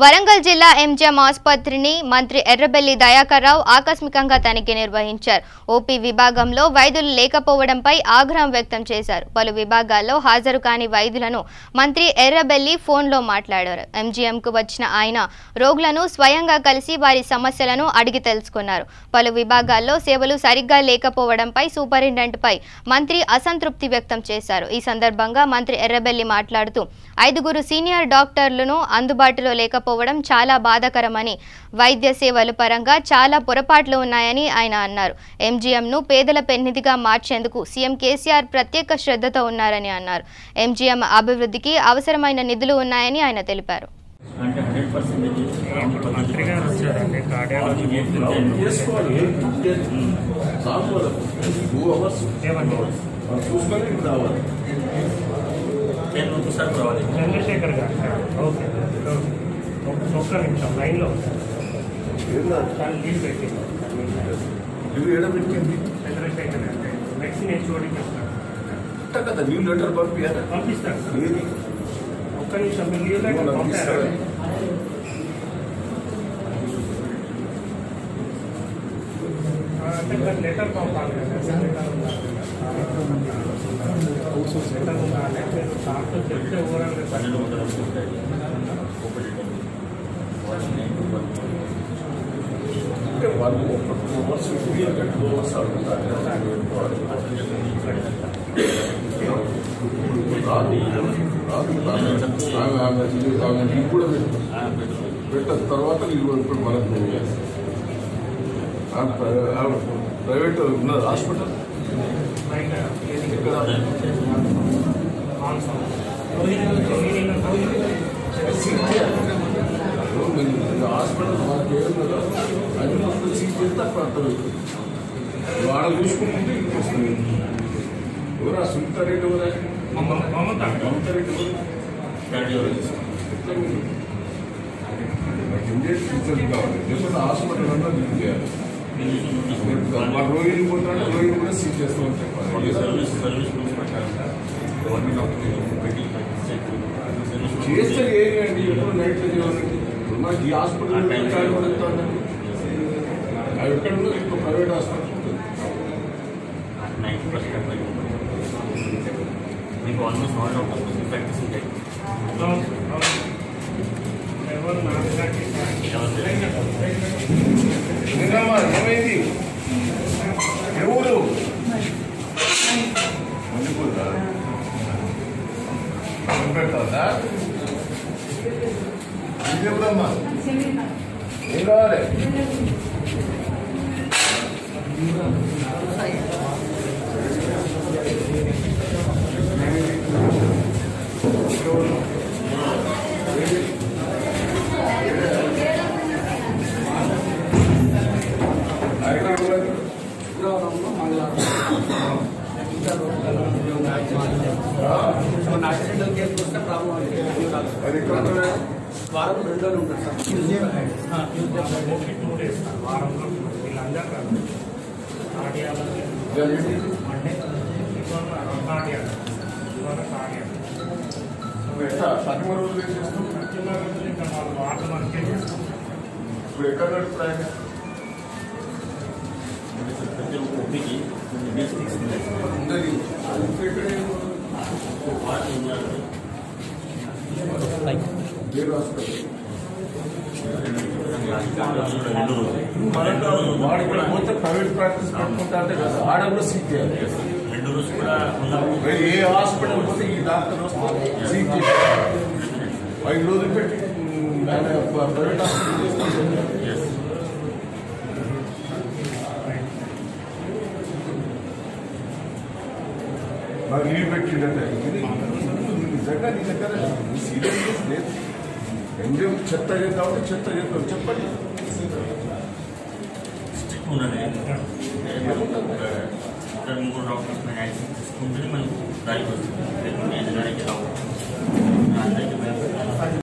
వరంగల్ జిల్లా ఎంజిఎం ఆసుపత్రిని మంత్రి ఎర్రబెల్లి దయాకర్ రావు ఆకస్మికంగా తనిఖీ నిర్వహించారు. ఓపీ విభాగంలో వైద్యులు లేకపోవడంపై ఆగ్రహం వ్యక్తం చేశారు. పలు విభాగాల్లో హాజరు కాని వైద్యులను మంత్రి ఎర్రబెల్లి ఫోన్లో మాట్లాడారు. ఎంజిఎంకు వచ్చిన ఆయన రోగులను స్వయంగా కలిసి వారి సమస్యలను అడిగి తెలుసుకున్నారు. పలు విభాగాల్లో సేవలు సరిగ్గా లేకపోవడంపై సూపరింటెండెంట్పై మంత్రి అసంతృప్తి వ్యక్తం చేశారు. ఈ సందర్భంగా మంత్రి ఎర్రబెల్లి మాట్లాడుతూ 5 సీనియర్ డాక్టర్లను అందుబాటులో లేకపోవడం చాలా బాధాకరమని, వైద్య సేవల పరంగా చాలా పొరపాట్లు ఉన్నాయని ఆయన అన్నారు. ఎంజిఎంను పేదల పెన్నిధిగా మార్చేందుకు సీఎం కేసీఆర్ ప్రత్యేక శ్రద్ధతో ఉన్నారని అన్నారు. ఎంజిఎం అభివృద్ధికి అవసరమైన నిధులు ఉన్నాయని ఆయన తెలిపారు. చంద్రశేఖర్ గారు ఓకే ఒక్క నిమిషం లైన్లో నీళ్ళు పెట్టింది చంద్రశేఖర్ గారు నెక్స్ట్ నేను చూడండి కదా లీవ్ లెటర్ పంపిస్తాను. ఒక్క నిమిషం మీరు లీవ్ లెటర్ పంపారు. అంటే లెటర్ పంపాలి కదా, లెటర్ ఉండాలి. మీరు డాక్టర్ చెప్తే ఓవరాల్గా వాళ్ళు కూడా పెట్టిన తర్వాత ఇప్పుడు మనకు ప్రైవేట్ ఉన్నది హాస్పిటల్ ఇక్కడ హాస్పిటల్ మనకి ఏమున్నదో అది మొత్తం సీట్ చేస్తే అప్పుడు అర్థమవుతుంది. వాడ చూసుకుంటుంటే ఇంటికి వస్తుంది. ఎవరు ఆ సునీతారెడ్డి మమతారెడ్డి ఇమీడియట్ రిజల్ట్ కావాలి. లేకపోతే హాస్పిటల్ అన్నా లీవ్ చేయాలి. మా రోగిని పోతాడు, రోగిని కూడా సీట్ చేస్తామని చెప్పాలి. చేస్తే ఏమి ఎప్పుడు నైట్లో చేయాలండి. మనకి ఈ హాస్పిటల్ అవి ఎక్కడ ఉన్నది ఇంకో ప్రైవేట్ హాస్పిటల్ ఉంటుంది. మీకు ఆల్మోస్ట్ ఆల్ డాక్టర్స్ ప్రాక్టీస్ ఉంటాయి. ఏమైంది ఎవరు పెడతా ఎప్పుడమ్మా ఏం కావాలి? యాక్సిడెంటల్ కేసు వస్తే ప్రాబ్లం వారం 2 రోజులు ఉంటుంది సార్. Tuesday 2 days వారంలో వీళ్ళందరూ మండే వాటర్ మనకే చేస్తాం. ఇప్పుడు ఎక్కడ ప్రతి ఒక్క ఓపీకి డిస్ట్రిక్ట్స్ ఉన్నాయి. వాడు కూడా పోతే ప్రైవేట్ ప్రాక్టీస్ పెట్టుకుంటా అంటే కదా, ఆడ కూడా సీట్ చేయాలి. 2 రోజులు కూడా ఏ హాస్పిటల్ పోతే ఈ డాక్టర్ వస్తే సీట్ చేయాలి. 5 రోజులు పెట్టి ప్రైవేట్ హాస్పిటల్ చేసుకుంటే నాకు లీవ్ పెట్టిండే ఇది నిజంగా నీ దగ్గర సీరియస్నెస్ లేదు. ఎంజేం చెత్త కాబట్టి చెత్త చేద్దాం చెప్పండి. స్ట్రిక్ట్ ఉండండి. 3 డాక్టర్స్ యాక్షన్ తీసుకుంటే మనకు దానికి వస్తుంది.